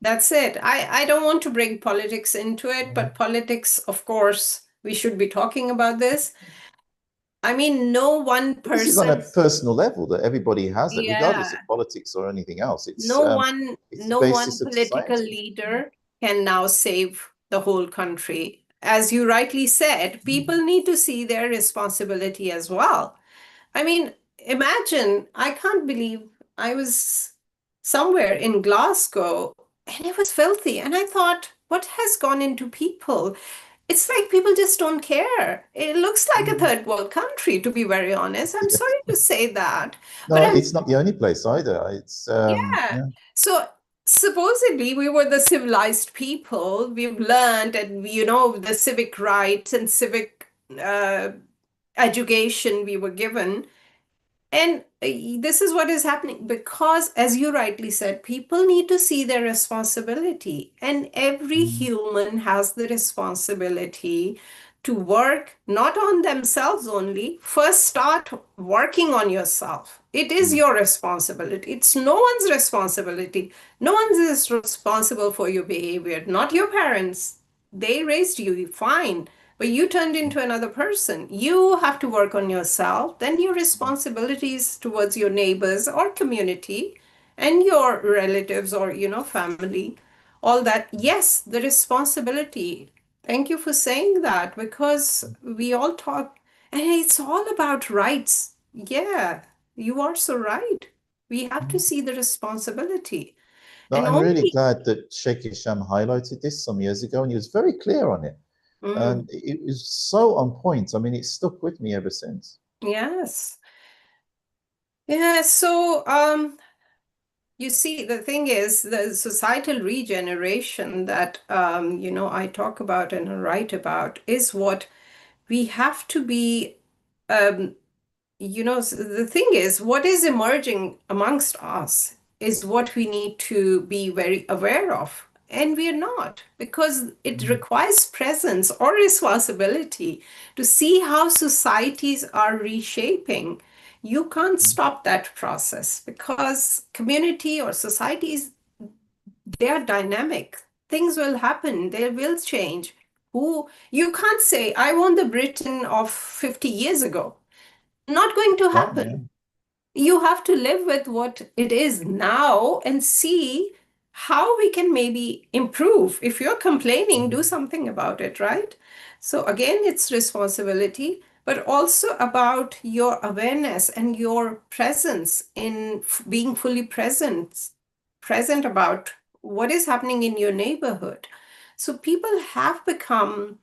That's it. I don't want to bring politics into it, but politics, of course, we should be talking about this. I mean, no one But this is on a person, personal level that everybody has that, regardless yeah, of politics or anything else. It's no one, it's the no one basis of political society. leader can now save the whole country. As you rightly said, people need to see their responsibility as well. I mean, imagine, I can't believe I was somewhere in Glasgow and it was filthy. And I thought, what has gone into people? It's like people just don't care. It looks like a third world country, to be very honest. I'm sorry to say that, but No, I'm, it's not the only place either. It's yeah. yeah. So supposedly we were the civilized people. We've learned and the civic rights and civic uh, education we were given. And this is what is happening because, as you rightly said, people need to see their responsibility. And every human has the responsibility to work not on themselves only. First, start working on yourself. It is your responsibility. It's no one's responsibility. No one is responsible for your behavior, not your parents. They raised you, fine. But you turned into another person. You have to work on yourself. Then your responsibilities towards your neighbors or community and your relatives or, family, all that. Yes, the responsibility. Thank you for saying that because we all talk, and it's all about rights. Yeah, you are so right. We have to see the responsibility. No, And I'm really only, glad that Sheikh Hisham highlighted this some years ago, and he was very clear on it, mm, and it was so on point. I mean, it's stuck with me ever since. yes. Yeah, so you see, the thing is, the societal regeneration that I talk about and write about is what we have to be, um, the thing is, what is emerging amongst us is what we need to be very aware of. And we are not, because it Mm, requires presence or responsibility to see how societies are reshaping. You can't mm, stop that process because community or societies, they are dynamic. Things will happen, they will change. You can't say, I want the Britain of 50 years ago. Not going to right, yeah. happen. You have to live with what it is now and see how we can maybe improve. If you're complaining, do Mm, something about it, right? So again, it's responsibility, but also about your awareness and your presence in being fully present about what is happening in your neighborhood. So people have become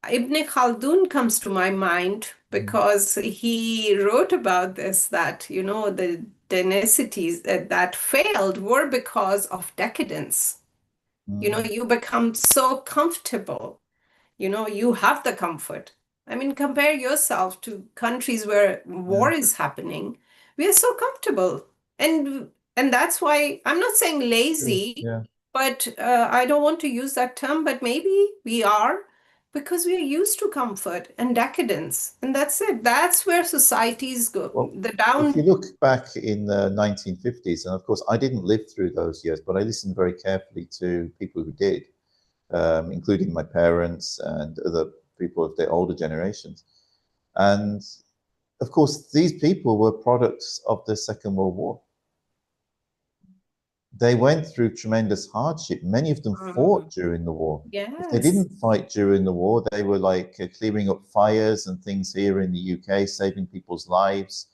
Ibn Khaldun comes to my mind mm, because he wrote about this that, the dynasties that failed were because of decadence. mm, You become so comfortable, you have the comfort. I mean, compare yourself to countries where yeah. war is happening. We are so comfortable. And that's why I'm not saying True, lazy, yeah. but I don't want to use that term, but maybe we are because we are used to comfort and decadence. And that's it. That's where societies go. Well, The if you down. look back in the 1950s, and of course, I didn't live through those years, but I listened very carefully to people who did, including my parents and other people of the older generations. And of course, these people were products of the Second World War. They went through tremendous hardship. Many of them fought Mm, during the war. If they yes. didn't fight during the war, they were like clearing up fires and things here in the UK, saving people's lives.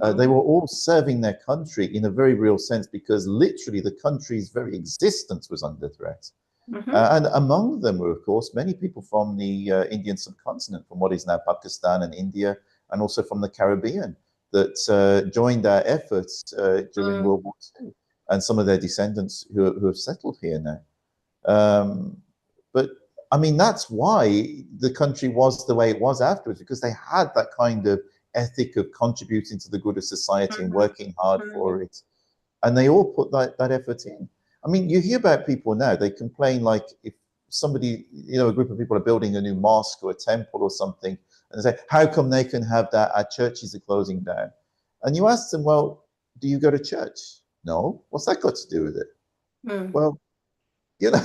They Mm, were all serving their country in a very real sense because literally the country's very existence was under threat. mhm, And among them were, of course, many people from the Indian subcontinent, from what is now Pakistan and India, and also from the Caribbean that joined our efforts during mm, World War II, and some of their descendants who have settled here now. Um, but I mean, that's why the country was the way it was afterwards, because they had that kind of ethic of contributing to the good of society and mhm, working hard mhm, for it, and they all put that effort in. I mean, you hear about people now, they complain like if somebody, a group of people are building a new mosque or a temple or something, and they say, how come they can have that? Our churches are closing down. And you ask them, well, do you go to church? No. What's that got to do with it? mm, Well, you know,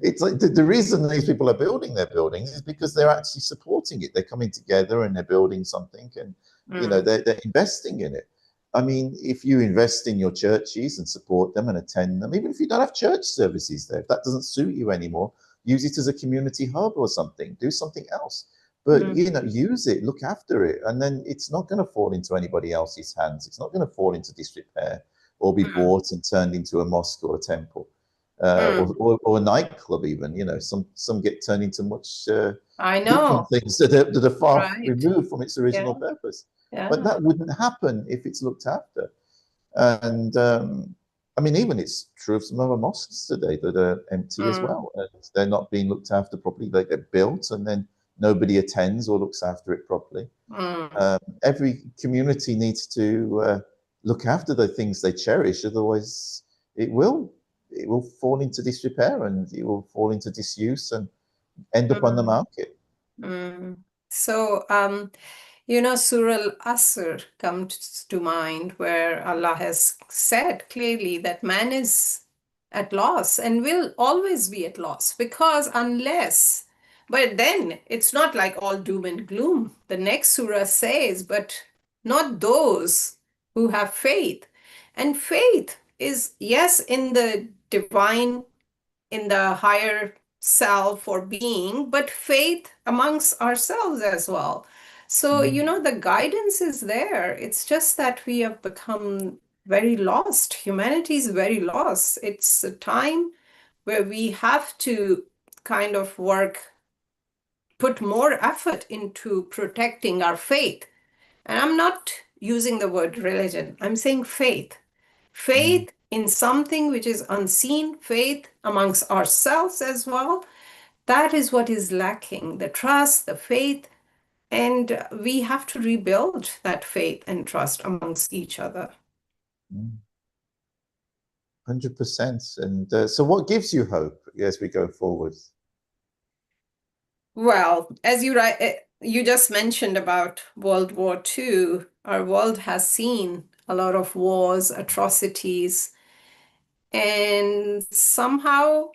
it's like the reason these people are building their buildings is because they're actually supporting it. They're coming together and they're building something, and mm, they're investing in it. I mean, if you invest in your churches and support them and attend them, even if you don't have church services there, if that doesn't suit you anymore, use it as a community hub or something. Do something else. But mm, use it, look after it, and then it's not going to fall into anybody else's hands. It's not going to fall into disrepair or be mm, bought and turned into a mosque or a temple mm. or a nightclub even. Some get turned into much I different know, things that are far right? removed from its original Yeah, purpose. But yeah. that wouldn't happen if it's looked after. And I mean, even it's true of some other mosques today that are empty as Mm, well. And they're not being looked after properly. They get built and then nobody attends or looks after it properly. mm, Every community needs to look after the things they cherish, otherwise it will it will fall into disrepair and it will fall into disuse and end up on the mm, market. mm. So, Surah Al-Asr comes to mind where Allah has said clearly that man is at loss and will always be at loss because but then it's not like all doom and gloom. The next surah says, but not those who have faith. And faith is, yes, in the divine, in the higher self or being, but faith amongst ourselves as well. So, Mm, the guidance is there. It's just that we have become very lost. Humanity is very lost. It's a time where we have to kind of put more effort into protecting our faith. And I'm not using the word religion, I'm saying faith. mm, Faith in something which is unseen, faith amongst ourselves as well. That is what is lacking, the trust, the faith. And we have to rebuild that faith and trust amongst each other. 100%. And so what gives you hope as we go forward? Well, as you just mentioned about World War II, our world has seen a lot of wars, atrocities, and somehow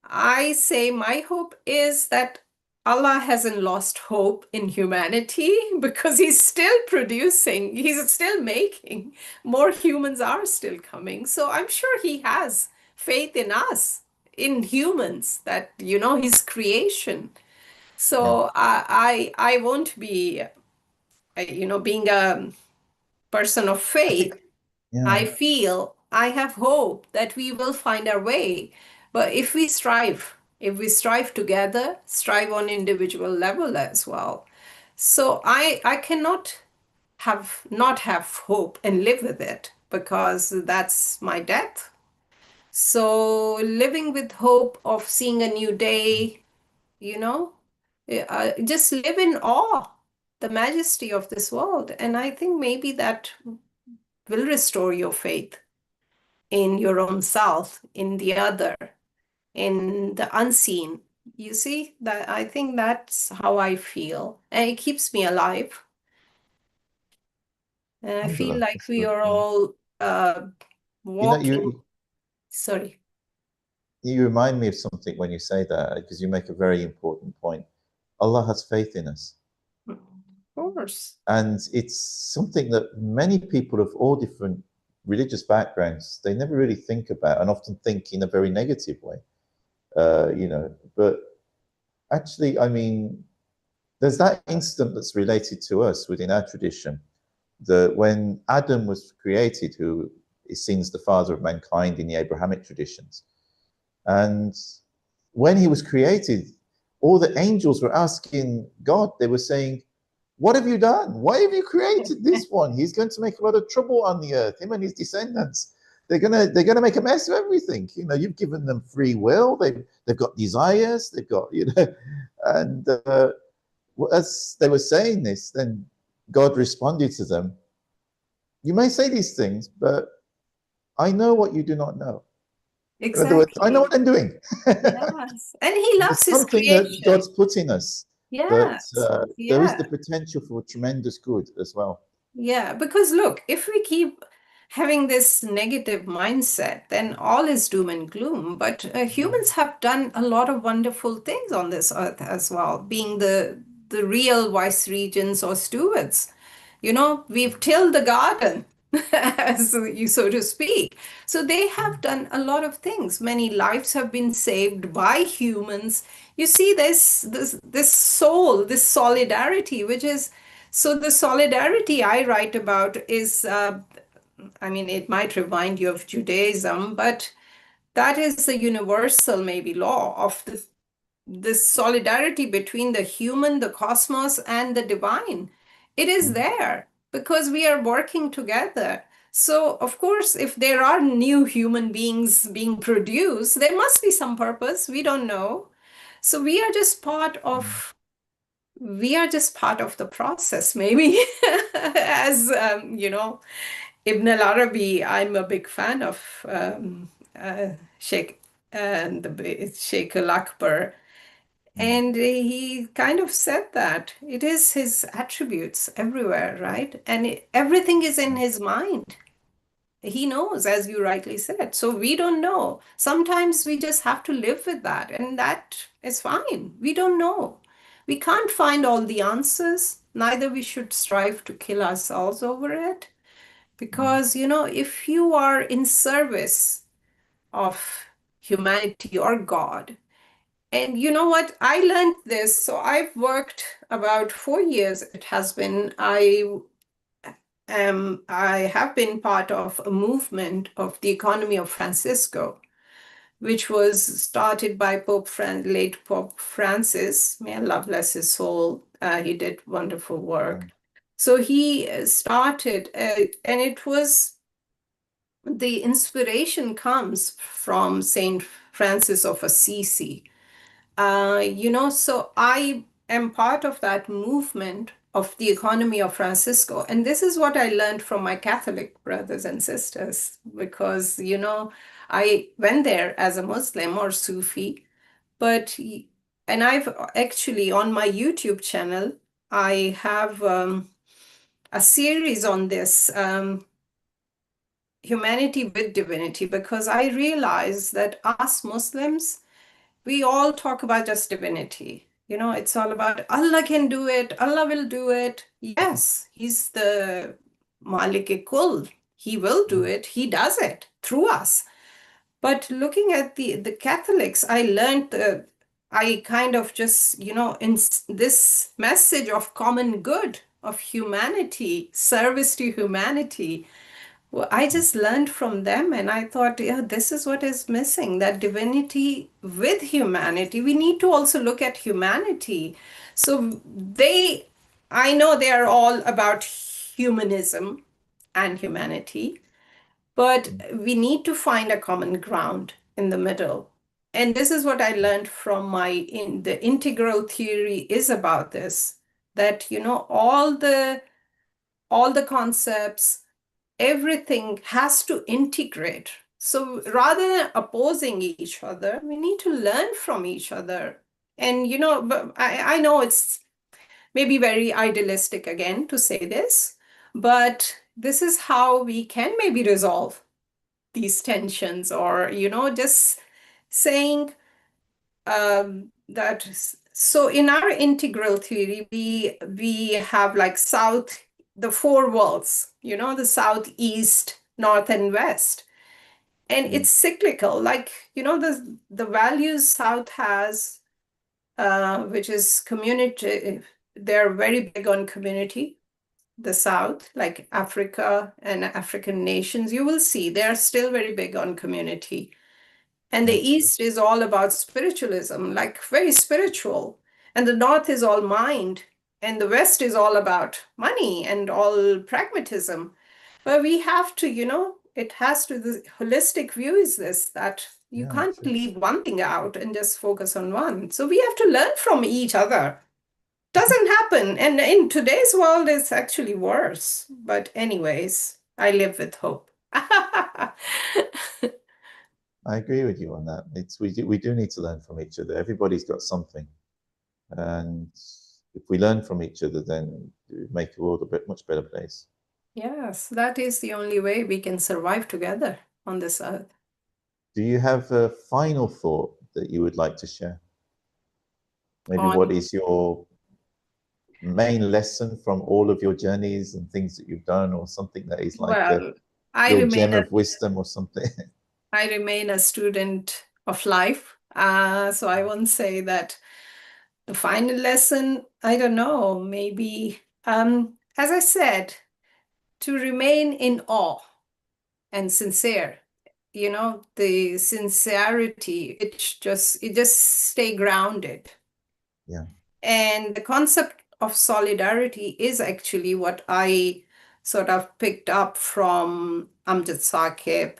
I say my hope is that Allah hasn't lost hope in humanity because He's still producing, He's still making. More humans are still coming. So I'm sure He has faith in us, in humans, that, His creation. Yeah, So I won't be, being a person of I faith. think, yeah, I feel I have hope that we will find our way. But if we strive together, strive on individual level as well. So I cannot have not have hope and live with it because that's my death. So living with hope of seeing a new day, you know, just live in awe, the majesty of this world. And I think maybe that will restore your faith in your own self, in the other, in the unseen. You see, that I think that's how I feel. And it keeps me alive. And I feel alhamdulillah, like that's we good. are Yeah. all You know, walking. Sorry. you remind me of something when you say that, because you make a very important point. Allah has faith in us. Of course. And it's something that many people of all different religious backgrounds, they never really think about and often think in a very negative way, but actually, I mean, there's that incident that's related to us within our tradition, that when Adam was created, who is seen as the father of mankind in the Abrahamic traditions, and when he was created, all the angels were asking God, they were saying, what have you done? Why have you created this one? He's going to make a lot of trouble on the earth, him and his descendants. They're gonna make a mess of everything. You've given them free will. They've got desires. They've got and as they were saying this, then God responded to them. You may say these things, but I know what you do not know. In other words, I know Exactly. what I'm doing. Yes. And he loves There's his something that creation. God's put in us that Yes. there is Yeah. the potential for tremendous good as well. Yeah, because look, if we keep having this negative mindset, then all is doom and gloom. But humans have done a lot of wonderful things on this earth as well, being the real vice regents or stewards. We've tilled the garden, as you so to speak. So they have done a lot of things. Many lives have been saved by humans. You see this soul, this solidarity, which is so the solidarity I write about is, I mean, it might remind you of Judaism, but that is the universal, maybe, law of this solidarity between the human, the cosmos, and the divine. It is there because we are working together. So, of course, if there are new human beings being produced, there must be some purpose. We don't know. So we are just part of the process, maybe. As Ibn al-Arabi, I'm a big fan of Sheikh and the Sheikh al-Akbar. And he kind of said that it is his attributes everywhere, right? And everything is in his mind. He knows, as you rightly said. So we don't know. Sometimes we just have to live with that, and that is fine. We don't know. We can't find all the answers. Neither we should strive to kill ourselves over it. Because, if you are in service of humanity or God, and you know what? I learned this. So I've worked about 4 years. It has been. I have been part of a movement of the economy of Francisco, which was started by late Pope Francis. May Allah bless his soul. He did wonderful work. So he started, and it was the inspiration comes from Saint Francis of Assisi. So I am part of that movement of the economy of Francisco. And this is what I learned from my Catholic brothers and sisters, because, I went there as a Muslim or Sufi, but, and I've actually on my YouTube channel, I have a series on this humanity with divinity, because I realize that us Muslims, we all talk about just divinity. It's all about Allah can do it, Allah will do it. Yes, He's the Malik-e-Kul. He will do it. He does it through us. But looking at the Catholics, I learned I kind of just, in this message of common good, of humanity, service to humanity, well, I just learned from them, and I thought, yeah, this is what is missing, that divinity with humanity. We need to also look at humanity. So I know they are all about humanism and humanity, but we need to find a common ground in the middle. And this is what I learned from the integral theory is about this, that, all the concepts, everything has to integrate. So rather than opposing each other, we need to learn from each other. And, but I know it's maybe very idealistic again to say this, but this is how we can maybe resolve these tensions, or, just saying that. So in our integral theory, we have like the four worlds, the south, east, north, and west. And it's cyclical. Like, the values south has, which is community. They're very big on community. The south, like Africa and African nations, you will see they're still very big on community. And the East is all about spiritualism, like very spiritual. And the North is all mind. And the West is all about money and all pragmatism. But we have to, it has to, the holistic view is this, that you can't leave one thing out and just focus on one. So we have to learn from each other. Doesn't happen. And in today's world, it's actually worse. But anyways, I live with hope. I agree with you on that. We do need to learn from each other. Everybody's got something, and if we learn from each other, then we make the world a much better place. Yes, that is the only way we can survive together on this earth. Do you have a final thought that you would like to share? Maybe what is your main lesson from all of your journeys and things that you've done, or something that is like your gem of wisdom or something? I remain a student of life. So I won't say that the final lesson, I don't know, maybe, as I said, to remain in awe and sincere. The sincerity, it just stay grounded. Yeah. And the concept of solidarity is actually what I sort of picked up from Amjad Saqib,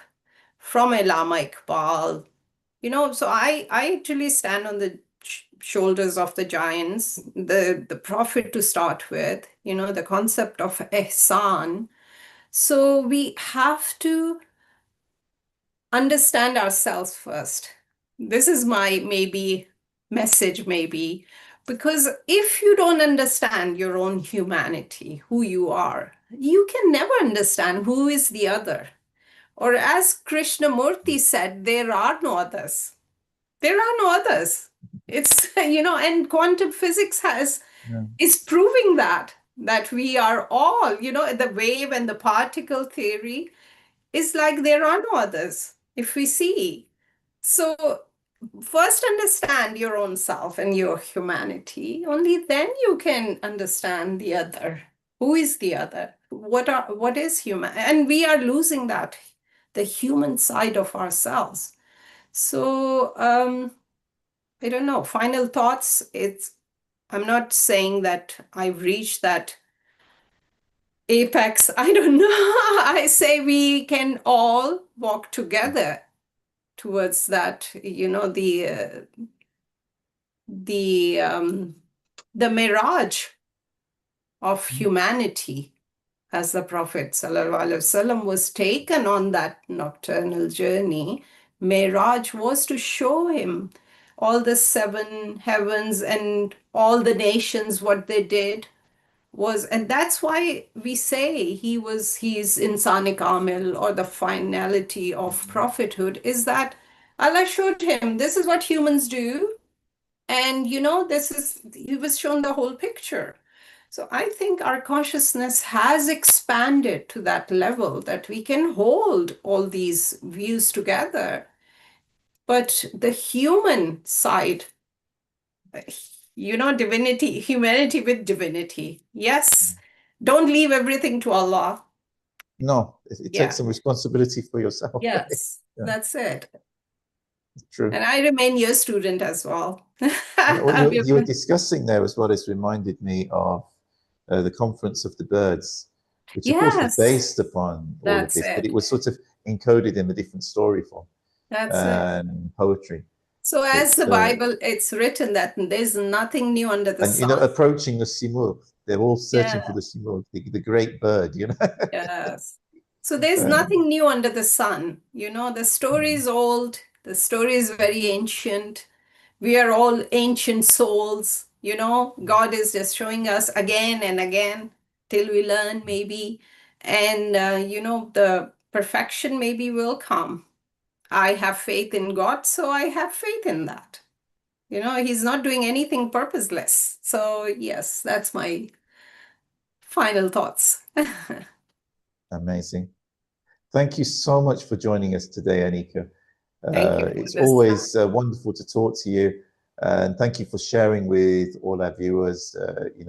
from Allama Iqbal. So I actually stand on the shoulders of the giants, the Prophet to start with, the concept of ihsan. So we have to understand ourselves first. This is my message, because if you don't understand your own humanity, who you are, you can never understand who is the other. Or as Krishnamurti said, there are no others. There are no others. It's, and quantum physics is proving that we are all, the wave and the particle theory is like there are no others if we see. So first understand your own self and your humanity. Only then you can understand the other. Who is the other? What is human? And we are losing that, the human side of ourselves. So I don't know. Final thoughts. I'm not saying that I've reached that apex. I don't know. I say we can all walk together towards that, the the mirage of humanity, as the Prophet ﷺ was taken on that nocturnal journey. Miraj was to show him all the seven heavens and all the nations, what they did was, and that's why we say he's insani kamil, or the finality of prophethood, is that Allah showed him this is what humans do, and he was shown the whole picture. So I think our consciousness has expanded to that level that we can hold all these views together. But the human side, divinity, humanity with divinity. Yes, don't leave everything to Allah. No, it Yeah. takes some responsibility for yourself. Yes, Yeah. that's it. True. And I remain your student as well. What you were discussing there as well has reminded me of the Conference of the Birds, which of course was Yes, based upon all of that's this, but it. it was sort of encoded in a different story form That's it. and poetry. So as the Bible, it's written that there's nothing new under the sun. And approaching the simurg, they're all searching for the simurg, the great bird, Yes. So there's nothing new under the sun. The story is old. The story is very ancient. We are all ancient souls. God is just showing us again and again till we learn, maybe. And, the perfection maybe will come. I have faith in God, so I have faith in that. He's not doing anything purposeless. So, yes, that's my final thoughts. Amazing. Thank you so much for joining us today, Aneeqa. Thank you. It's always wonderful to talk to you. And thank you for sharing with all our viewers,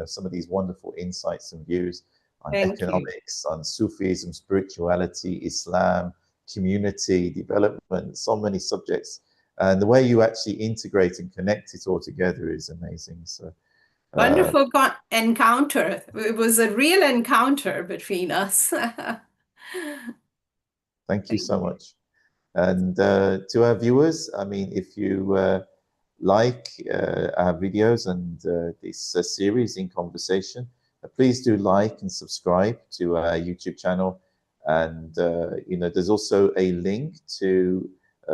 some of these wonderful insights and views on economics, on Sufism, spirituality, Islam, community, development, so many subjects. And the way you actually integrate and connect it all together is amazing. So, wonderful encounter. It was a real encounter between us. Thank you so much. And to our viewers, I mean, if you like our videos and this series in conversation, please do like and subscribe to our YouTube channel. And there's also a link to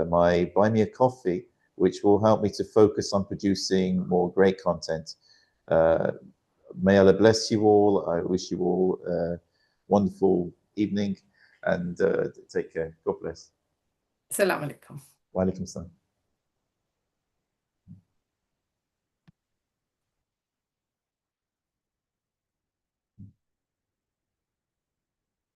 my Buy Me a Coffee, which will help me to focus on producing more great content. May Allah bless you all. I wish you all a wonderful evening, and take care. God bless. Assalamu alaikum. Wa alaikum salam.